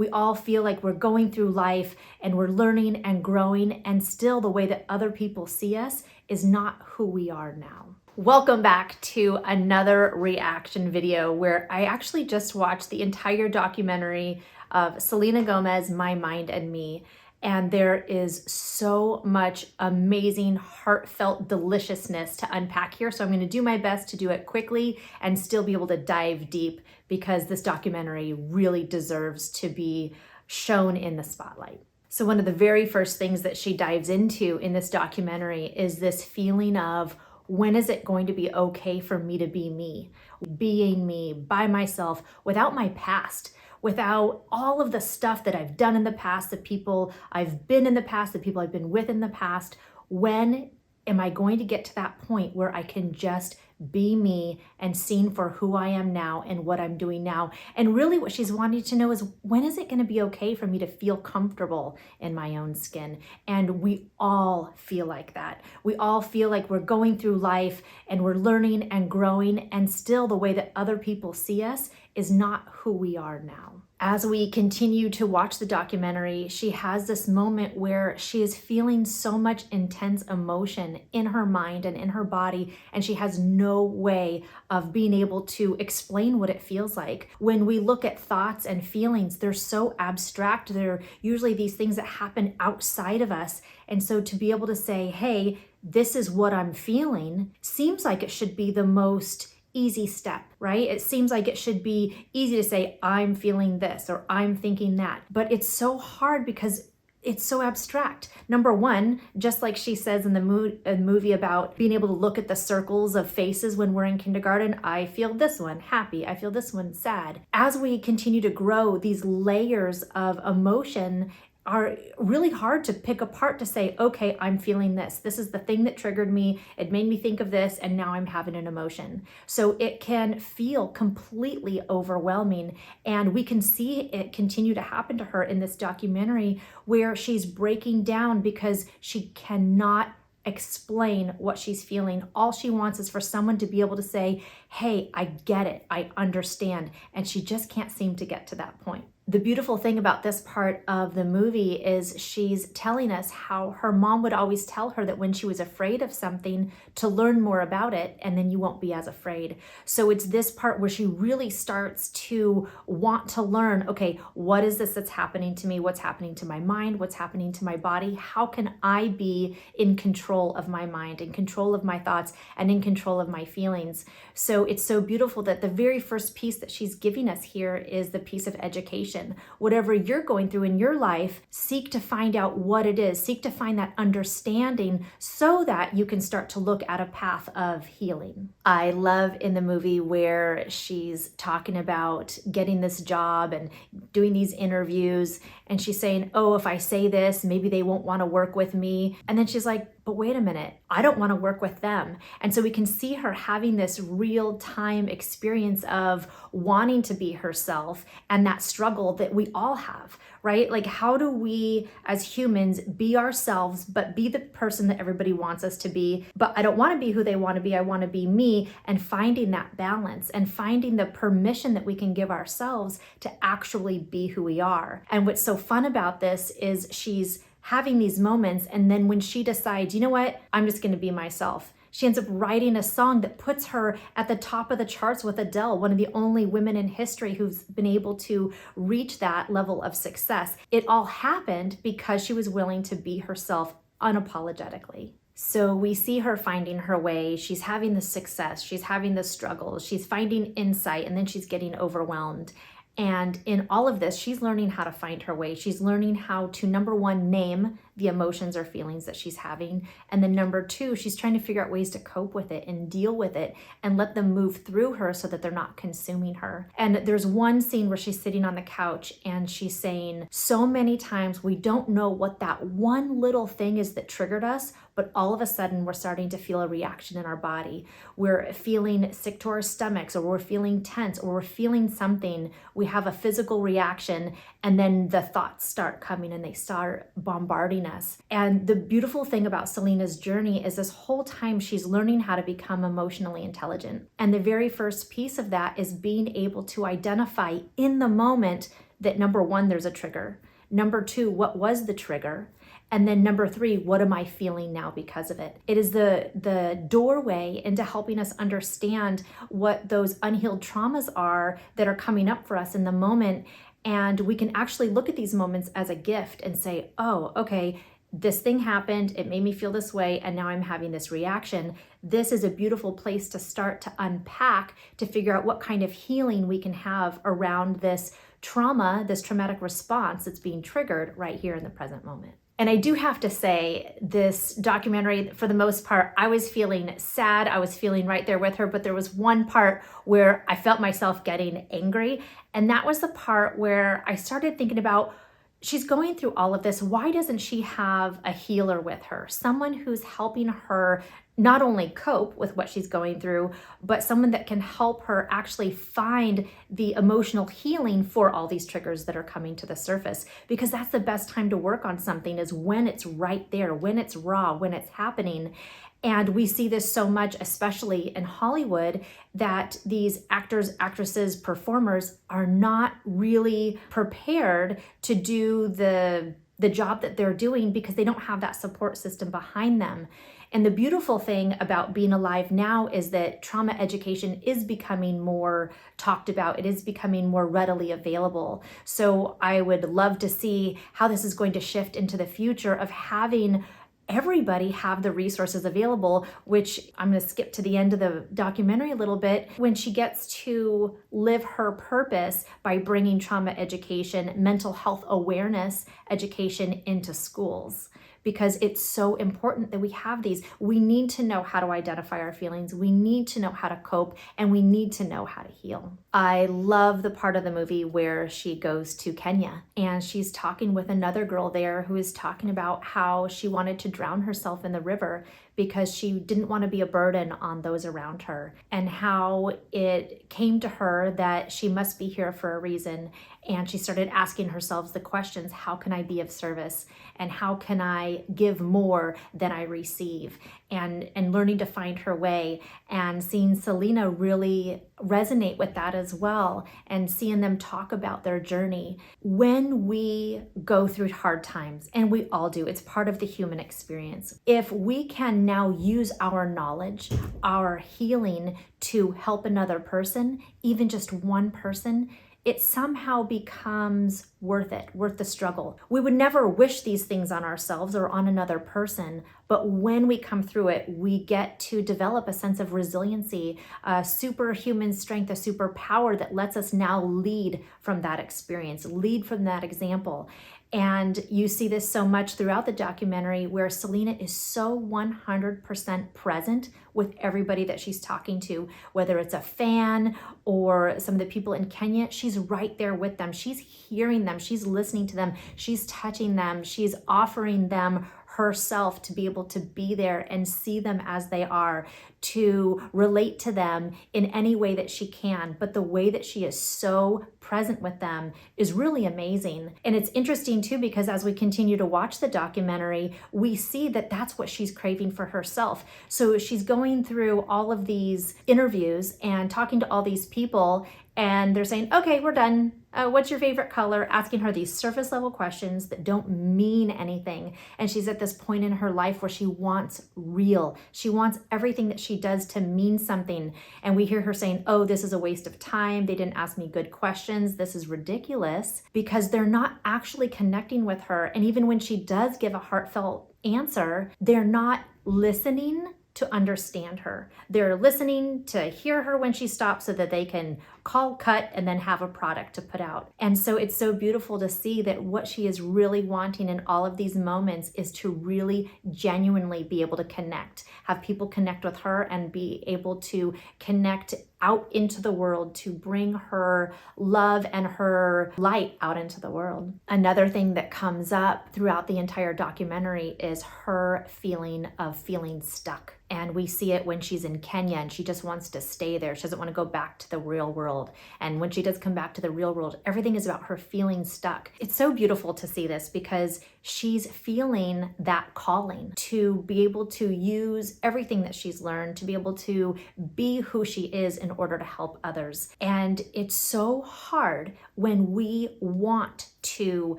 We all feel like we're going through life and we're learning and growing, and still the way that other people see us is not who we are now. Welcome back to another reaction video where I actually just watched the entire documentary of Selena Gomez, My Mind and Me. And there is so much amazing, heartfelt deliciousness to unpack here. So I'm going to do my best to do it quickly and still be able to dive deep, because this documentary really deserves to be shown in the spotlight. So one of the very first things that she dives into in this documentary is this feeling of, when is it going to be okay for me to be me? Being me by myself, without my past, without all of the stuff that I've done in the past, the people I've been in the past, the people I've been with in the past. When am I going to get to that point where I can just be me and seen for who I am now and what I'm doing now? And really what she's wanting to know is, when is it going to be okay for me to feel comfortable in my own skin? And we all feel like that. We all feel like we're going through life and we're learning and growing, and still the way that other people see us is not who we are now. As we continue to watch the documentary, she has this moment where she is feeling so much intense emotion in her mind and in her body, and she has no way of being able to explain what it feels like. When we look at thoughts and feelings, they're so abstract. They're usually these things that happen outside of us. And so to be able to say, hey, this is what I'm feeling, seems like it should be the most easy step, right? It seems like it should be easy to say, I'm feeling this or I'm thinking that, but it's so hard because it's so abstract. Number one, just like she says in the movie about being able to look at the circles of faces when we're in kindergarten, I feel this one happy, I feel this one sad. As we continue to grow, these layers of emotion are really hard to pick apart to say, okay, I'm feeling this. This is the thing that triggered me. It made me think of this, and now I'm having an emotion. So it can feel completely overwhelming. And we can see it continue to happen to her in this documentary, where she's breaking down because she cannot explain what she's feeling. All she wants is for someone to be able to say, hey, I get it, I understand. And she just can't seem to get to that point. The beautiful thing about this part of the movie is she's telling us how her mom would always tell her that when she was afraid of something, to learn more about it, and then you won't be as afraid. So it's this part where she really starts to want to learn, okay, what is this that's happening to me? What's happening to my mind? What's happening to my body? How can I be in control of my mind, in control of my thoughts, and in control of my feelings? So it's so beautiful that the very first piece that she's giving us here is the piece of education. Whatever you're going through in your life, seek to find out what it is, seek to find that understanding so that you can start to look at a path of healing. I love in the movie where she's talking about getting this job and doing these interviews, and she's saying, oh, if I say this, maybe they won't want to work with me. And then she's like, but wait a minute, I don't want to work with them. And so we can see her having this real-time experience of wanting to be herself, and that struggle that we all have, right? Like, how do we as humans be ourselves, but be the person that everybody wants us to be? But I don't want to be who they want to be. I want to be me, and finding that balance and finding the permission that we can give ourselves to actually be who we are. And what's so fun about this is she's having these moments, and then when she decides, you know what, I'm just going to be myself, she ends up writing a song that puts her at the top of the charts with Adele, one of the only women in history who's been able to reach that level of success. It all happened because she was willing to be herself unapologetically. So we see her finding her way. She's having the success, she's having the struggles, she's finding insight, and then she's getting overwhelmed. And in all of this, she's learning how to find her way. She's learning how to, number one, name the emotions or feelings that she's having. And then number two, she's trying to figure out ways to cope with it and deal with it and let them move through her so that they're not consuming her. And there's one scene where she's sitting on the couch and she's saying, so many times we don't know what that one little thing is that triggered us, but all of a sudden we're starting to feel a reaction in our body. We're feeling sick to our stomachs, or we're feeling tense, or we're feeling something. We have a physical reaction, and then the thoughts start coming and they start bombarding us. And the beautiful thing about Selena's journey is this whole time she's learning how to become emotionally intelligent. And the very first piece of that is being able to identify in the moment that number one, there's a trigger. Number two, what was the trigger? And then number three, what am I feeling now because of it? It is the doorway into helping us understand what those unhealed traumas are that are coming up for us in the moment. And we can actually look at these moments as a gift and say, oh, okay, this thing happened, it made me feel this way, and now I'm having this reaction. This is a beautiful place to start to unpack, to figure out what kind of healing we can have around this trauma, this traumatic response that's being triggered right here in the present moment. And I do have to say, this documentary, for the most part, I was feeling sad. I was feeling right there with her, but there was one part where I felt myself getting angry. And that was the part where I started thinking about, she's going through all of this. Why doesn't she have a healer with her? Someone who's helping her not only cope with what she's going through, but someone that can help her actually find the emotional healing for all these triggers that are coming to the surface. Because that's the best time to work on something, is when it's right there, when it's raw, when it's happening. And we see this so much, especially in Hollywood, that these actors, actresses, performers are not really prepared to do the job that they're doing because they don't have that support system behind them. And the beautiful thing about being alive now is that trauma education is becoming more talked about. It is becoming more readily available. So I would love to see how this is going to shift into the future of having everybody have the resources available, which I'm going to skip to the end of the documentary a little bit, when she gets to live her purpose by bringing trauma education, mental health awareness education into schools. Because it's so important that we have these. We need to know how to identify our feelings. We need to know how to cope, and we need to know how to heal. I love the part of the movie where she goes to Kenya and she's talking with another girl there who is talking about how she wanted to drown herself in the river because she didn't want to be a burden on those around her, and how it came to her that she must be here for a reason. And she started asking herself the questions, how can I be of service? And how can I give more than I receive? And learning to find her way, and seeing Selena really resonate with that as well, and seeing them talk about their journey. When we go through hard times, and we all do, it's part of the human experience. If we can now use our knowledge, our healing to help another person, even just one person, it somehow becomes worth it, worth the struggle. We would never wish these things on ourselves or on another person, but when we come through it, we get to develop a sense of resiliency, a superhuman strength, a superpower that lets us now lead from that experience, lead from that example. And you see this so much throughout the documentary, where Selena is so 100% present with everybody that she's talking to, whether it's a fan or some of the people in Kenya. She's right there with them. She's hearing them. She's listening to them. She's touching them. She's offering them herself to be able to be there and see them as they are, to relate to them in any way that she can. But the way that she is so present with them is really amazing. And it's interesting too, because as we continue to watch the documentary, we see that that's what she's craving for herself. So she's going through all of these interviews and talking to all these people, and they're saying, okay, we're done. What's your favorite color? Asking her these surface level questions that don't mean anything. And she's at this point in her life where she wants real. She wants everything that she does to mean something. And we hear her saying, oh, this is a waste of time. They didn't ask me good questions. This is ridiculous, because they're not actually connecting with her. And even when she does give a heartfelt answer, they're not listening to understand her. They're listening to hear her when she stops so that they can call, cut, and then have a product to put out. And so it's so beautiful to see that what she is really wanting in all of these moments is to really genuinely be able to connect, have people connect with her, and be able to connect out into the world to bring her love and her light out into the world. Another thing that comes up throughout the entire documentary is her feeling of feeling stuck. And we see it when she's in Kenya and she just wants to stay there. She doesn't want to go back to the real world world. And when she does come back to the real world, everything is about her feeling stuck. It's so beautiful to see this because she's feeling that calling to be able to use everything that she's learned, to be able to be who she is in order to help others. And it's so hard when we want to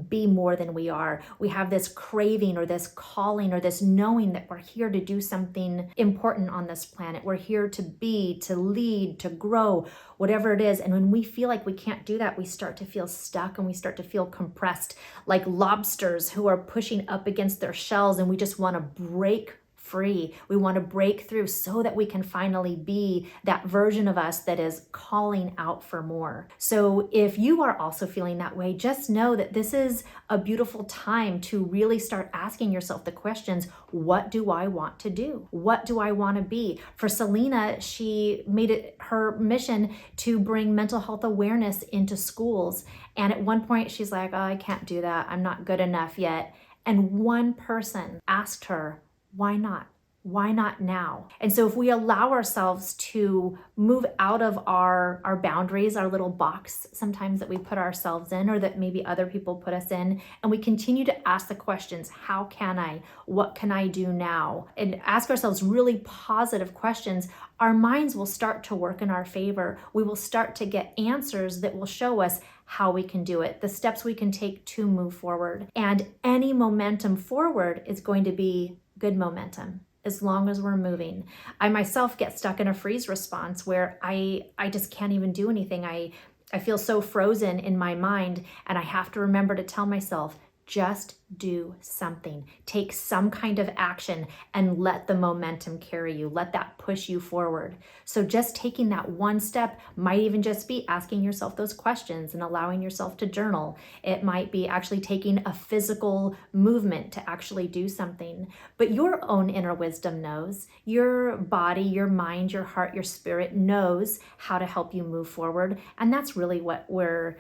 be more than we are. We have this craving or this calling or this knowing that we're here to do something important on this planet. We're here to be, to lead, to grow, whatever it is. And when we feel like we can't do that, we start to feel stuck and we start to feel compressed, like lobsters who are pushing up against their shells, and we just want to break free. We want to break through so that we can finally be that version of us that is calling out for more. So if you are also feeling that way, just know that this is a beautiful time to really start asking yourself the questions, what do I want to do? What do I want to be? For Selena, she made it her mission to bring mental health awareness into schools. And at one point she's like, oh, I can't do that. I'm not good enough yet. And one person asked her, why not? Why not now? And so if we allow ourselves to move out of our boundaries, our little box sometimes that we put ourselves in or that maybe other people put us in, and we continue to ask the questions, how can I? What can I do now? And ask ourselves really positive questions, our minds will start to work in our favor. We will start to get answers that will show us how we can do it, the steps we can take to move forward. And any momentum forward is going to be good momentum as long as we're moving. I myself get stuck in a freeze response where I just can't even do anything. I feel so frozen in my mind, and I have to remember to tell myself, just do something. Take some kind of action and let the momentum carry you. Let that push you forward. So just taking that one step might even just be asking yourself those questions and allowing yourself to journal. It might be actually taking a physical movement to actually do something. But your own inner wisdom knows. Your body, your mind, your heart, your spirit knows how to help you move forward. And that's really what we're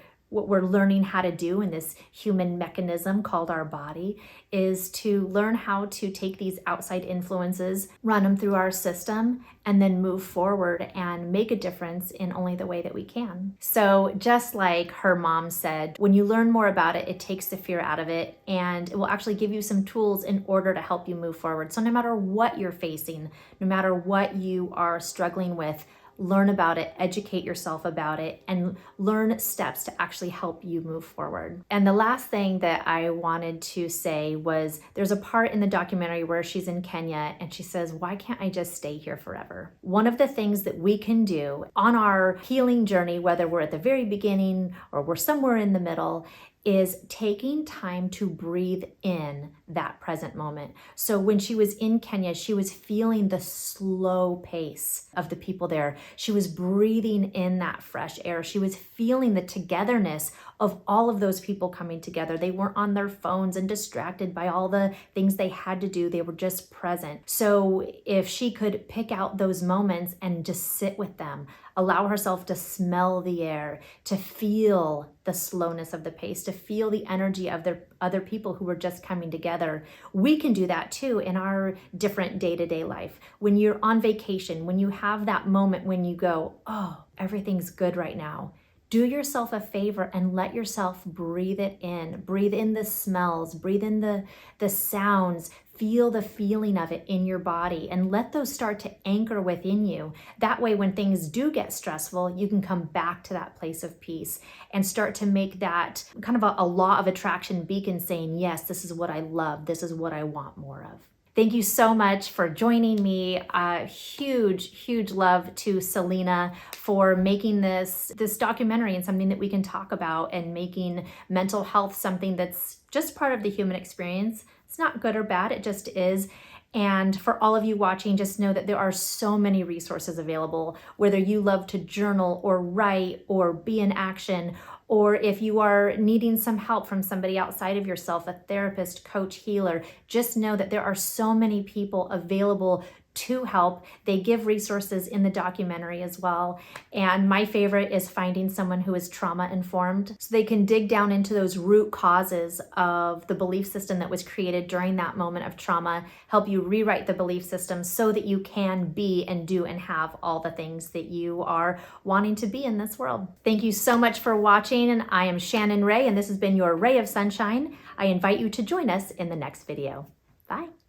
learning how to do in this human mechanism called our body, is to learn how to take these outside influences, run them through our system, and then move forward and make a difference in only the way that we can. So just like her mom said, when you learn more about it, it takes the fear out of it, and it will actually give you some tools in order to help you move forward. So no matter what you're facing, no matter what you are struggling with, learn about it, educate yourself about it, and learn steps to actually help you move forward. And the last thing that I wanted to say was there's a part in the documentary where she's in Kenya and she says, why can't I just stay here forever? One of the things that we can do on our healing journey, whether we're at the very beginning or we're somewhere in the middle, is taking time to breathe in that present moment. So when she was in Kenya, she was feeling the slow pace of the people there. She was breathing in that fresh air. She was feeling the togetherness of all of those people coming together. They weren't on their phones and distracted by all the things they had to do. They were just present. So if she could pick out those moments and just sit with them, allow herself to smell the air, to feel the slowness of the pace, to feel the energy of the other people who were just coming together. We can do that too in our different day-to-day life. When you're on vacation, when you have that moment when you go, oh, everything's good right now, do yourself a favor and let yourself breathe it in. Breathe in the smells, breathe in the sounds, feel the feeling of it in your body, and let those start to anchor within you. That way, when things do get stressful, you can come back to that place of peace and start to make that kind of a law of attraction beacon saying, yes, this is what I love. This is what I want more of. Thank you so much for joining me. Huge love to Selena for making this documentary and something that we can talk about, and making mental health something that's just part of the human experience. It's not good or bad, it just is. And for all of you watching, just know that there are so many resources available, whether you love to journal or write or be in action, or if you are needing some help from somebody outside of yourself, a therapist, coach, healer, just know that there are so many people available to help. They give resources in the documentary as well. And my favorite is finding someone who is trauma informed so they can dig down into those root causes of the belief system that was created during that moment of trauma, help you rewrite the belief system so that you can be and do and have all the things that you are wanting to be in this world. Thank you so much for watching. And I am Shannon Ray, and this has been your Ray of Sunshine. I invite you to join us in the next video. Bye.